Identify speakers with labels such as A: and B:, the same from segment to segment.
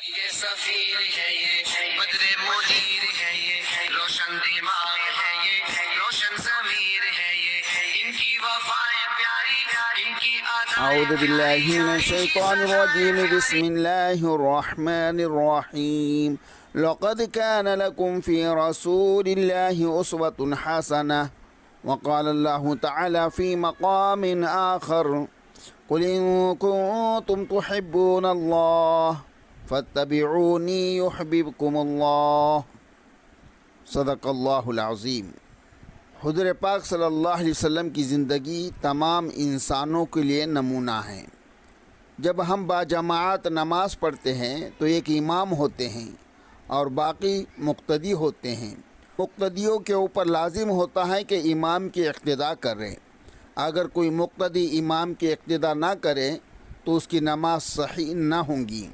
A: یہ سفیر ہے، یہ بدر منیر ہے، یہ روشن دماغ ہے، یہ روشن ضمیر ہے، یہ ان کی وفائیں پیاری، ان کی
B: اعوذ باللہ من الشیطان الرجیم بسم اللہ الرحمن الرحیم لقد كان لكم في رسول الله أسوة حسنة وقال الله تعالى في مقام آخر قل إن كنتم تحبون الله فاتبعوني يحببكم الله صدق اللہ العظیم۔ حضور پاک صلی اللہ علیہ وسلم کی زندگی تمام انسانوں کے لیے نمونہ ہے۔ جب ہم باجماعت نماز پڑھتے ہیں تو ایک امام ہوتے ہیں اور باقی مقتدی ہوتے ہیں۔ مقتدیوں کے اوپر لازم ہوتا ہے کہ امام کی اقتداء کریں۔ اگر کوئی مقتدی امام کی اقتداء نہ کرے تو اس کی نماز صحیح نہ ہوں گی۔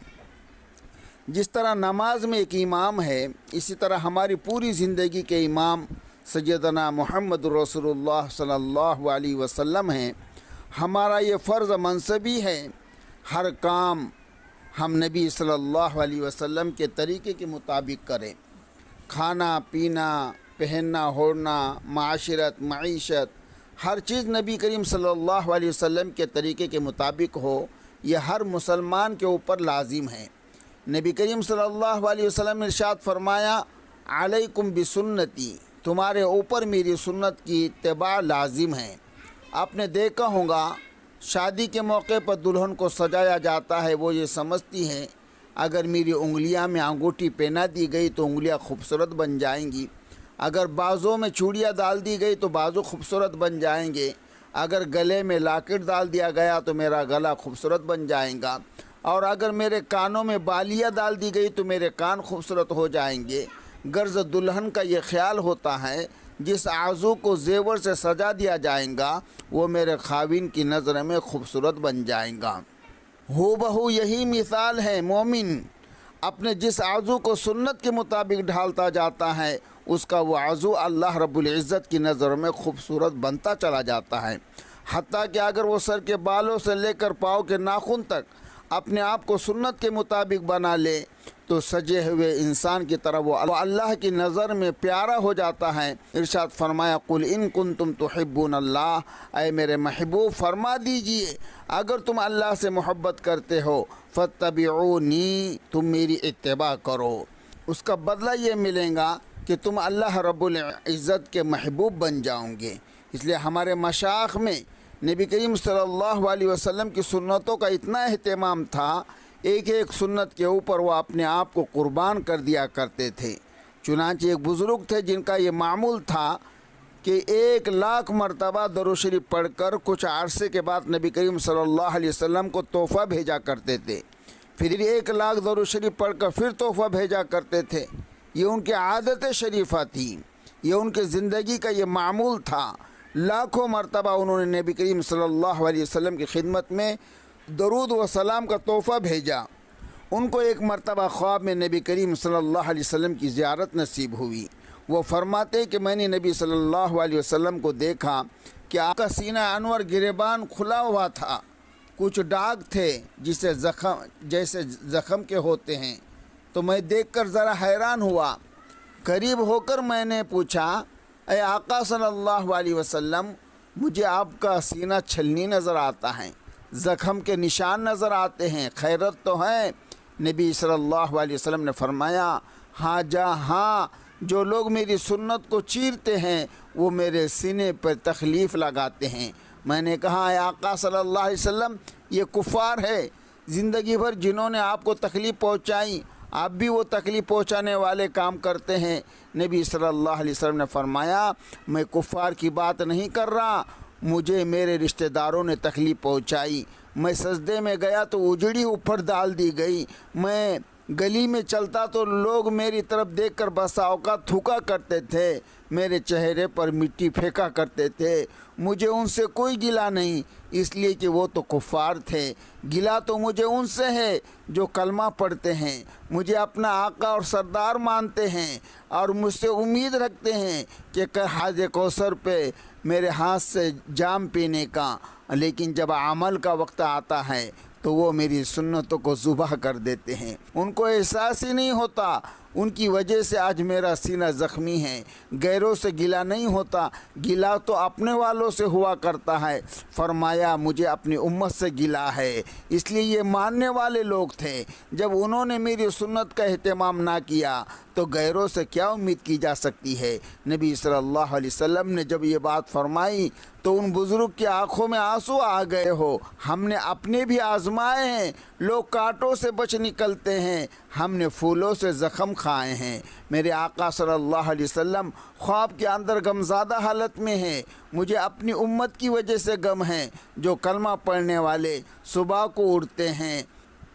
B: جس طرح نماز میں ایک امام ہے، اسی طرح ہماری پوری زندگی کے امام سیدنا محمد رسول اللہ صلی اللہ علیہ وسلم ہیں۔ ہمارا یہ فرض منصبی ہے، ہر کام ہم نبی صلی اللہ علیہ وسلم کے طریقے کے مطابق کریں۔ کھانا پینا، پہننا اوڑھنا، معاشرت، معیشت، ہر چیز نبی کریم صلی اللہ علیہ وسلم کے طریقے کے مطابق ہو، یہ ہر مسلمان کے اوپر لازم ہے۔ نبی کریم صلی اللہ علیہ وسلم نے ارشاد فرمایا، علیکم بسنتی، تمہارے اوپر میری سنت کی اتباع لازم ہے۔ آپ نے دیکھا ہوگا شادی کے موقع پر دلہن کو سجایا جاتا ہے، وہ یہ سمجھتی ہے اگر میری انگلیاں میں انگوٹھی پہنا دی گئی تو انگلیاں خوبصورت بن جائیں گی، اگر بازوں میں چوڑیاں ڈال دی گئی تو بازو خوبصورت بن جائیں گے، اگر گلے میں لاکٹ ڈال دیا گیا تو میرا گلا خوبصورت بن جائے گا، اور اگر میرے کانوں میں بالیاں ڈال دی گئی تو میرے کان خوبصورت ہو جائیں گے۔ غرض دلہن کا یہ خیال ہوتا ہے جس آذو کو زیور سے سجا دیا جائے گا وہ میرے خاوند کی نظر میں خوبصورت بن جائے گا۔ ہو بہو یہی مثال ہے، مومن اپنے جس آذو کو سنت کے مطابق ڈھالتا جاتا ہے اس کا وہ آذو اللہ رب العزت کی نظر میں خوبصورت بنتا چلا جاتا ہے، حتیٰ کہ اگر وہ سر کے بالوں سے لے کر پاؤں کے ناخن تک اپنے آپ کو سنت کے مطابق بنا لے تو سجے ہوئے انسان کی طرح وہ اللہ کی نظر میں پیارا ہو جاتا ہے۔ ارشاد فرمایا، قل ان کنتم تحبون اللہ، اے میرے محبوب فرما دیجئے اگر تم اللہ سے محبت کرتے ہو فاتبعونی، تم میری اتباع کرو۔ اس کا بدلہ یہ ملے گا کہ تم اللہ رب العزت کے محبوب بن جاؤ گے۔ اس لیے ہمارے مشائخ میں نبی کریم صلی اللہ علیہ وسلم کی سنتوں کا اتنا اہتمام تھا، ایک ایک سنت کے اوپر وہ اپنے آپ کو قربان کر دیا کرتے تھے۔ چنانچہ ایک بزرگ تھے جن کا یہ معمول تھا کہ 1,00,000 مرتبہ درود شریف پڑھ کر کچھ عرصے کے بعد نبی کریم صلی اللہ علیہ وسلم کو تحفہ بھیجا کرتے تھے، پھر 1,00,000 درود شریف پڑھ کر پھر تحفہ بھیجا کرتے تھے۔ یہ ان کی عادت شریفہ تھی، یہ ان کی زندگی کا یہ معمول تھا۔ لاکھوں مرتبہ انہوں نے نبی کریم صلی اللہ علیہ وسلم کی خدمت میں درود و سلام کا تحفہ بھیجا۔ ان کو ایک مرتبہ خواب میں نبی کریم صلی اللہ علیہ وسلم کی زیارت نصیب ہوئی۔ وہ فرماتے کہ میں نے نبی صلی اللہ علیہ وسلم کو دیکھا کہ آپ کا سینہ انور گریبان کھلا ہوا تھا، کچھ داغ تھے جیسے زخم کے ہوتے ہیں، تو میں دیکھ کر ذرا حیران ہوا۔ قریب ہو کر میں نے پوچھا، اے آقا صلی اللہ علیہ وسلم، مجھے آپ کا سینہ چھلنی نظر آتا ہے، زخم کے نشان نظر آتے ہیں، خیرت تو ہے؟ نبی صلی اللہ علیہ وسلم نے فرمایا، ہاں، جو لوگ میری سنت کو چیرتے ہیں وہ میرے سینے پر تکلیف لگاتے ہیں۔ میں نے کہا، اے آقا صلی اللہ علیہ وسلم، یہ کفار ہے، زندگی بھر جنہوں نے آپ کو تکلیف پہنچائی، آپ بھی وہ تکلیف پہنچانے والے کام کرتے ہیں۔ نبی صلی اللہ علیہ وسلم نے فرمایا، میں کفار کی بات نہیں کر رہا، مجھے میرے رشتہ داروں نے تکلیف پہنچائی، میں سجدے میں گیا تو اجڑی اوپر ڈال دی گئی، میں گلی میں چلتا تو لوگ میری طرف دیکھ کر بسا اوقات تھوکا کرتے تھے، میرے چہرے پر مٹی پھینکا کرتے تھے، مجھے ان سے کوئی گلہ نہیں، اس لیے کہ وہ تو کفار تھے۔ گلہ تو مجھے ان سے ہے جو کلمہ پڑھتے ہیں، مجھے اپنا آقا اور سردار مانتے ہیں اور مجھ سے امید رکھتے ہیں کہ حوض کوثر پہ میرے ہاتھ سے جام پینے کا، لیکن جب عمل کا وقت آتا ہے تو وہ میری سنتوں کو ذبح کر دیتے ہیں۔ ان کو احساس ہی نہیں ہوتا، ان کی وجہ سے آج میرا سینہ زخمی ہے۔ غیروں سے گلہ نہیں ہوتا، گلہ تو اپنے والوں سے ہوا کرتا ہے۔ فرمایا مجھے اپنی امت سے گلہ ہے، اس لیے یہ ماننے والے لوگ تھے۔ جب انہوں نے میری سنت کا اہتمام نہ کیا تو غیروں سے کیا امید کی جا سکتی ہے؟ نبی صلی اللہ علیہ وسلم نے جب یہ بات فرمائی تو ان بزرگ کی آنکھوں میں آنسو آ گئے ہو۔ ہم نے اپنے بھی آزمائے ہیں، لوگ کانٹوں سے بچ نکلتے ہیں، ہم نے پھولوں سے زخم کھائے ہیں۔ میرے آقا صلی اللہ علیہ وسلم خواب کے اندر غمزدہ حالت میں ہیں۔ مجھے اپنی امت کی وجہ سے غم ہے، جو کلمہ پڑھنے والے صبح کو اٹھتے ہیں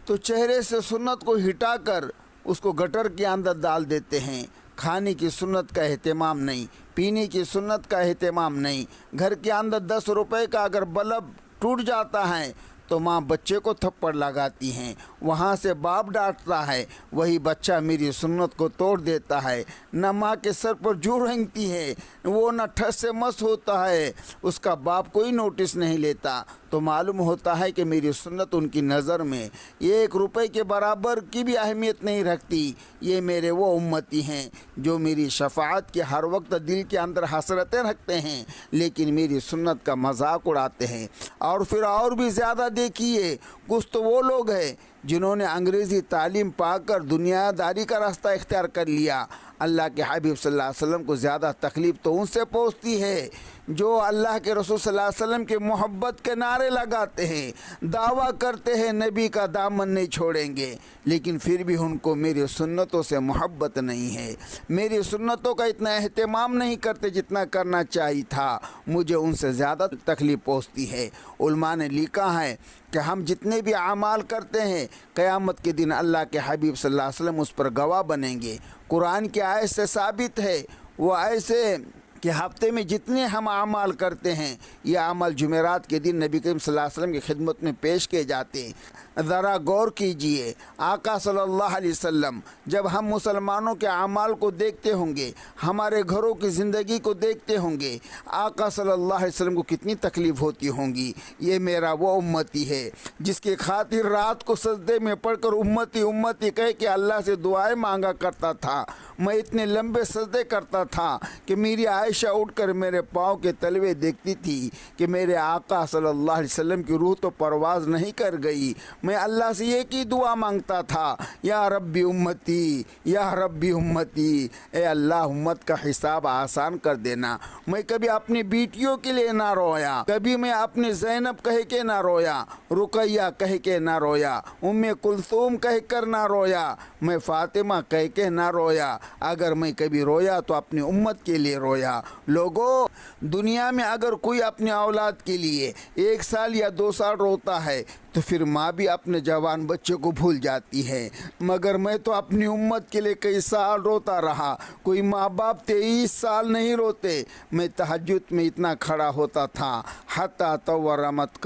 B: تو چہرے سے سنت کو ہٹا کر اس کو گٹر کے اندر ڈال دیتے ہیں۔ کھانے کی سنت کا اہتمام نہیں، پینے کی سنت کا اہتمام نہیں۔ گھر کے اندر 10 روپے کا اگر بلب ٹوٹ جاتا ہے تو ماں بچے کو تھپڑ لگاتی ہیں، وہاں سے باپ ڈانٹتا ہے، وہی بچہ میری سنت کو توڑ دیتا ہے۔ نہ ماں کے سر پر جو رنگتی ہے، وہ نہ ٹھس سے مس ہوتا ہے، اس کا باپ کوئی نوٹس نہیں لیتا، تو معلوم ہوتا ہے کہ میری سنت ان کی نظر میں 1 روپے کے برابر کی بھی اہمیت نہیں رکھتی۔ یہ میرے وہ امتی ہیں جو میری شفاعت کے ہر وقت دل کے اندر حسرتیں رکھتے ہیں، لیکن میری سنت کا مذاق اڑاتے ہیں۔ اور پھر اور بھی زیادہ دیکھیے، کچھ تو وہ لوگ ہیں جنہوں نے انگریزی تعلیم پا کر دنیا داری کا راستہ اختیار کر لیا۔ اللہ کے حبیب صلی اللہ علیہ وسلم کو زیادہ تکلیف تو ان سے پہنچتی ہے جو اللہ کے رسول صلی اللہ علیہ وسلم کے محبت کے نعرے لگاتے ہیں، دعویٰ کرتے ہیں نبی کا دامن نہیں چھوڑیں گے، لیکن پھر بھی ان کو میری سنتوں سے محبت نہیں ہے، میری سنتوں کا اتنا اہتمام نہیں کرتے جتنا کرنا چاہیے تھا۔ مجھے ان سے زیادہ تکلیف پہنچتی ہے۔ علماء نے لکھا ہے کہ ہم جتنے بھی اعمال کرتے ہیں، قیامت کے دن اللہ کے حبیب صلی اللہ علیہ وسلم اس پر گواہ بنیں گے۔ قرآن کی آیت سے ثابت ہے، وہ ایسے کہ ہفتے میں جتنے ہم اعمال کرتے ہیں، یہ عمل جمعرات کے دن نبی کریم صلی اللہ علیہ وسلم کی خدمت میں پیش کیے جاتے ہیں۔ ذرا غور کیجئے، آقا صلی اللہ علیہ وسلم جب ہم مسلمانوں کے اعمال کو دیکھتے ہوں گے، ہمارے گھروں کی زندگی کو دیکھتے ہوں گے، آقا صلی اللہ علیہ وسلم کو کتنی تکلیف ہوتی ہوں گی۔ یہ میرا وہ امتی ہے جس کی خاطر رات کو سجدے میں پڑھ کر امتی امتی کہہ کے اللہ سے دعائیں مانگا کرتا تھا۔ میں اتنے لمبے سجدے کرتا تھا کہ میری عائشہ اٹھ کر میرے پاؤں کے تلوے دیکھتی تھی کہ میرے آقا صلی اللہ علیہ وسلم کی روح تو پرواز نہیں کر گئی۔ میں اللہ سے ایک ہی دعا مانگتا تھا، یا ربی امتی، یا ربی امتی، اے اللہ امت کا حساب آسان کر دینا۔ میں کبھی اپنی بیٹیوں کے لیے نہ رویا، کبھی میں اپنی زینب کہہ کے نہ رویا، رقیہ کہہ کے نہ رویا، ام کلثوم کہہ کر نہ رویا، میں فاطمہ کہہ کے نہ رویا۔ اگر میں کبھی رویا تو اپنی امت کے لیے رویا۔ لوگوں، دنیا میں اگر کوئی اپنی اولاد کے لیے 1 سال یا 2 سال روتا ہے تو پھر ماں بھی اپنے جوان بچے کو بھول جاتی ہے، مگر میں تو اپنی امت کے لیے کئی سال روتا رہا۔ کوئی ماں باپ 23 سال نہیں روتے۔ میں تہجد میں اتنا کھڑا ہوتا تھا، حتی تورمت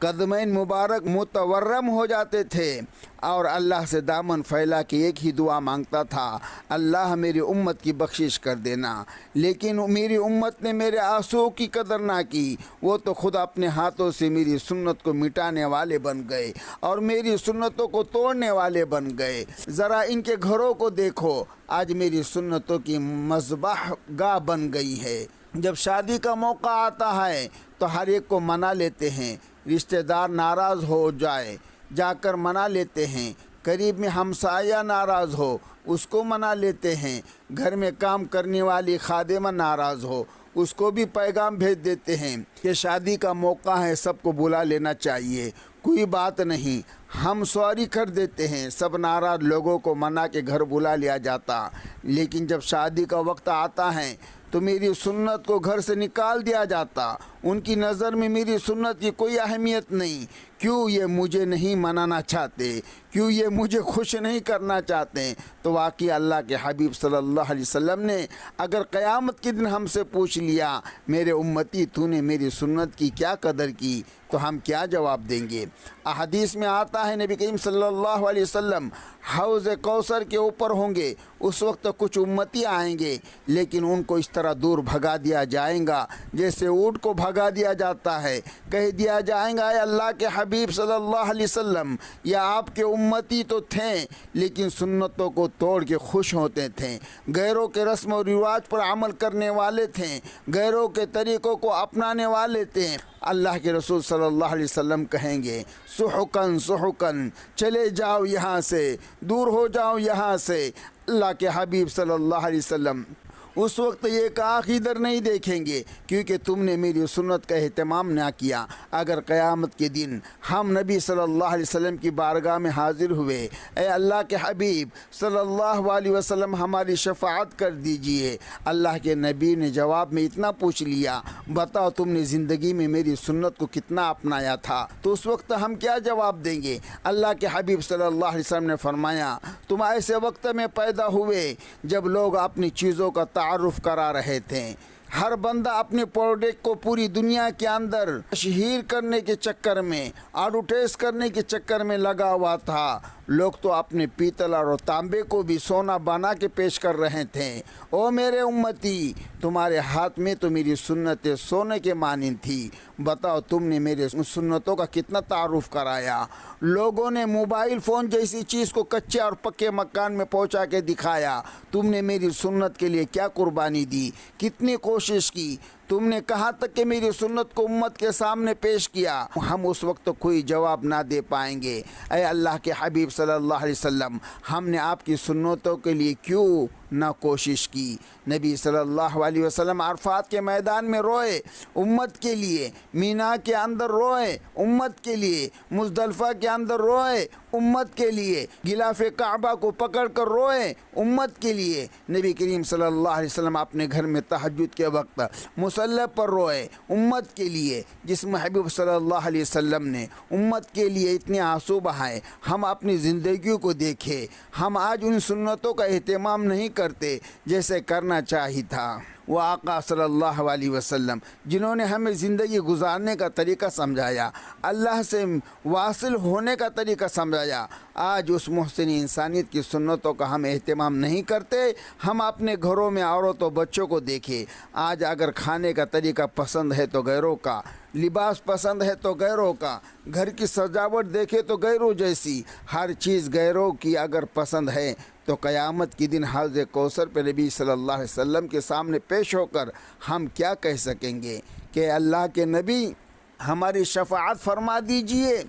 B: قدمین مبارک متورم ہو جاتے تھے، اور اللہ سے دامن پھیلا کے ایک ہی دعا مانگتا تھا، اللہ میری امت کی بخشش کر دینا۔ لیکن میری امت نے میرے آنسو کی قدر نہ کی، وہ تو خود اپنے ہاتھوں سے میری سنت کو مٹانے والے بن گئے اور میری سنتوں کو توڑنے والے بن گئے۔ ذرا ان کے گھروں کو دیکھو، آج میری سنتوں کی مذبح گاہ بن گئی ہے۔ جب شادی کا موقع آتا ہے تو ہر ایک کو منا لیتے ہیں، رشتہ دار ناراض ہو جائے جا کر منا لیتے ہیں، قریب میں ہمسایہ ناراض ہو اس کو منا لیتے ہیں، گھر میں کام کرنے والی خادمہ ناراض ہو اس کو بھی پیغام بھیج دیتے ہیں کہ شادی کا موقع ہے، سب کو بلا لینا چاہیے، کوئی بات نہیں، ہم سوری کر دیتے ہیں۔ سب ناراض لوگوں کو منا کے گھر بلا لیا جاتا، لیکن جب شادی کا وقت آتا ہے تو میری سنت کو گھر سے نکال دیا جاتا۔ ان کی نظر میں میری سنت کی کوئی اہمیت نہیں۔ کیوں یہ مجھے نہیں منانا چاہتے؟ کیوں یہ مجھے خوش نہیں کرنا چاہتے؟ تو واقعی اللہ کے حبیب صلی اللہ علیہ وسلم نے اگر قیامت کے دن ہم سے پوچھ لیا، میرے امتی تو نے میری سنت کی کیا قدر کی، تو ہم کیا جواب دیں گے؟ احادیث میں آتا ہے نبی کریم صلی اللہ علیہ وسلم حوض کوثر کے اوپر ہوں گے، اس وقت کچھ امتی آئیں گے، لیکن ان کو اس طرح دور بھگا دیا جائے گا جیسے اونٹ کو بھگا دیا جاتا ہے۔ کہہ دیا جائے گا اے اللہ کے حبیب صلی اللہ علیہ وسلم، یا آپ کے امتی تو تھے لیکن سنتوں کو توڑ کے خوش ہوتے تھے، غیروں کے رسم و رواج پر عمل کرنے والے تھے، غیروں کے طریقوں کو اپنانے والے تھے۔ اللہ کے رسول صلی اللہ علیہ وسلم کہیں گے سحقن سحقن، چلے جاؤ یہاں سے، دور ہو جاؤ یہاں سے۔ اللہ کے حبیب صلی اللہ علیہ وسلم اس وقت یہ کہا کہ ادھر نہیں دیکھیں گے کیونکہ تم نے میری سنت کا اہتمام نہ کیا۔ اگر قیامت کے دن ہم نبی صلی اللہ علیہ وسلم کی بارگاہ میں حاضر ہوئے، اے اللہ کے حبیب صلی اللہ علیہ وسلم ہماری شفاعت کر دیجئے، اللہ کے نبی نے جواب میں اتنا پوچھ لیا، بتاؤ تم نے زندگی میں میری سنت کو کتنا اپنایا تھا، تو اس وقت ہم کیا جواب دیں گے؟ اللہ کے حبیب صلی اللہ علیہ وسلم نے فرمایا تم ایسے وقت میں پیدا ہوئے جب لوگ اپنی چیزوں کا تعارف کرا رہے تھے، ہر بندہ اپنے پروڈکٹ کو پوری دنیا کے اندر تشہیر کرنے کے چکر میں، ایڈورٹائز کرنے کے چکر میں لگا ہوا تھا۔ لوگ تو اپنے پیتل اور تانبے کو بھی سونا بنا کے پیش کر رہے تھے۔ او میرے امتی، تمہارے ہاتھ میں تو میری سنتیں سونے کے مانند تھی، بتاؤ تم نے میرے سنتوں کا کتنا تعارف کرایا۔ لوگوں نے موبائل فون جیسی چیز کو کچے اور پکے مکان میں پہنچا کے دکھایا، تم نے میری سنت کے لیے کیا قربانی دی، کتنی کوشش کی، تم نے کہاں تک کہ میری سنت کو امت کے سامنے پیش کیا۔ ہم اس وقت کوئی جواب نہ دے پائیں گے۔ اے اللہ کے حبیب صلی اللہ علیہ وسلم، ہم نے آپ کی سنتوں کے لیے کیوں نہ کوشش کی؟ نبی صلی اللہ علیہ وسلم عرفات کے میدان میں روئے امت کے لیے، مینا کے اندر روئے امت کے لیے، مزدلفہ کے اندر روئے امت کے لیے، غلاف کعبہ کو پکڑ کر روئے امت کے لیے۔ نبی کریم صلی اللہ علیہ وسلم اپنے گھر میں تہجد کے وقت مصلی پر روئے امت کے لیے۔ جس محبوب صلی اللہ علیہ وسلم نے امت کے لیے اتنے آنسو بہائے، ہم اپنی زندگیوں کو دیکھے، ہم آج ان سنتوں کا اہتمام نہیں کرتے جیسے کرنا چاہیے تھا۔ وہ آقا صلی اللہ علیہ وسلم جنہوں نے ہمیں زندگی گزارنے کا طریقہ سمجھایا، اللہ سے واصل ہونے کا طریقہ سمجھایا، آج اس محسن انسانیت کی سنتوں کا ہم اہتمام نہیں کرتے۔ ہم اپنے گھروں میں عورتوں بچوں کو دیکھیں، آج اگر کھانے کا طریقہ پسند ہے تو غیروں کا، لباس پسند ہے تو غیروں کا، گھر کی سجاوٹ دیکھے تو غیروں جیسی، ہر چیز غیروں کی اگر پسند ہے تو قیامت کے دن حوض کوثر پہ نبی صلی اللہ علیہ وسلم کے سامنے پیش ہو کر ہم کیا کہہ سکیں گے کہ اللہ کے نبی ہماری شفاعت فرما دیجئے؟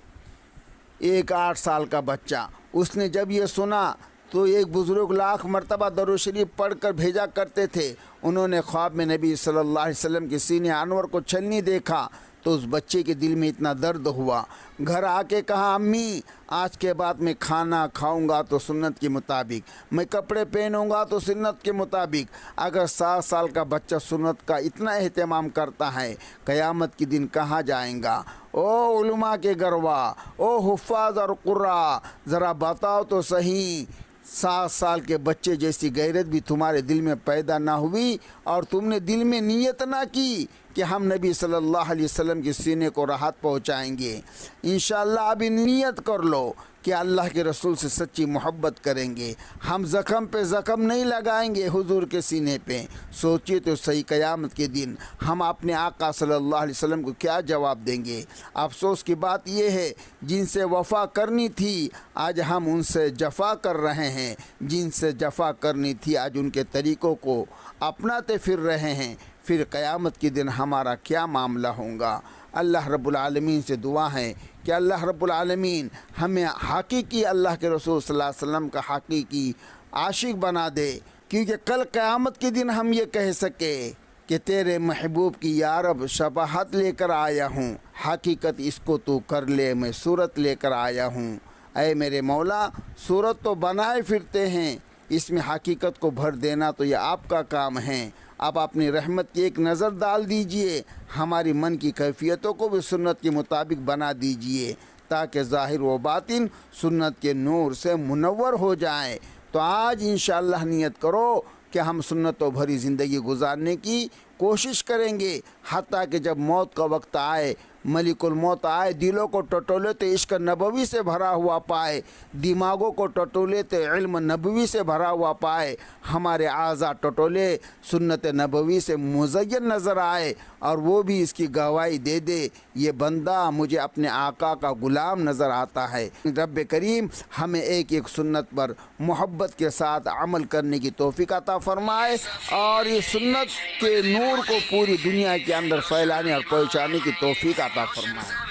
B: ایک 8 سال کا بچہ، اس نے جب یہ سنا تو ایک بزرگ لاکھ مرتبہ درود شریف پڑھ کر بھیجا کرتے تھے، انہوں نے خواب میں نبی صلی اللہ علیہ وسلم کے سینے انور کو چھلنی دیکھا تو اس بچے کے دل میں اتنا درد ہوا، گھر آ کے کہا امی آج کے بعد میں کھانا کھاؤں گا تو سنت کے مطابق، میں کپڑے پہنوں گا تو سنت کے مطابق۔ اگر 7 سال کا بچہ سنت کا اتنا اہتمام کرتا ہے، قیامت کے دن کہاں جائیں گا؟ او علماء کے گروا، او حفاظ اور قراء، ذرا بتاؤ تو صحیح، 7 سال کے بچے جیسی غیرت بھی تمہارے دل میں پیدا نہ ہوئی اور تم نے دل میں نیت نہ کی کہ ہم نبی صلی اللہ علیہ وسلم کے سینے کو راحت پہنچائیں گے؟ انشاءاللہ ابھی نیت کر لو کہ اللہ کے رسول سے سچی محبت کریں گے، ہم زخم پہ زخم نہیں لگائیں گے حضور کے سینے پہ۔ سوچیے تو صحیح، قیامت کے دن ہم اپنے آقا صلی اللہ علیہ وسلم کو کیا جواب دیں گے؟ افسوس کی بات یہ ہے جن سے وفا کرنی تھی آج ہم ان سے جفا کر رہے ہیں، جن سے جفا کرنی تھی آج ان کے طریقوں کو اپناتے پھر رہے ہیں، پھر قیامت کے دن ہمارا کیا معاملہ ہوگا؟ اللہ رب العالمین سے دعا ہے کہ اللہ رب العالمین ہمیں حقیقی اللہ کے رسول صلی اللہ علیہ وسلم کا حقیقی عاشق بنا دے، کیونکہ کل قیامت کے دن ہم یہ کہہ سکے کہ تیرے محبوب کی یا رب شباہت لے کر آیا ہوں، حقیقت اس کو تو کر لے، میں صورت لے کر آیا ہوں۔ اے میرے مولا، صورت تو بنائے پھرتے ہیں، اس میں حقیقت کو بھر دینا تو یہ آپ کا کام ہے۔ آپ اپنی رحمت کی ایک نظر ڈال دیجئے، ہماری من کی کیفیتوں کو بھی سنت کے مطابق بنا دیجئے تاکہ ظاہر و باطن سنت کے نور سے منور ہو جائیں۔ تو آج انشاءاللہ نیت کرو کہ ہم سنتوں بھری زندگی گزارنے کی کوشش کریں گے، حتیٰ کہ جب موت کا وقت آئے ملک الموت آئے دلوں کو ٹٹولے تو عشق نبوی سے بھرا ہوا پائے، دماغوں کو ٹٹولے تو علم نبوی سے بھرا ہوا پائے، ہمارے اعضاء ٹٹولے سنت نبوی سے مزین نظر آئے اور وہ بھی اس کی گواہی دے دے یہ بندہ مجھے اپنے آقا کا غلام نظر آتا ہے۔ رب کریم ہمیں ایک ایک سنت پر محبت کے ساتھ عمل کرنے کی توفیق عطا فرمائے اور اس سنت کے نور کو پوری دنیا کے اندر پھیلانے اور پہنچانے کی توفیق عطا فرمائے۔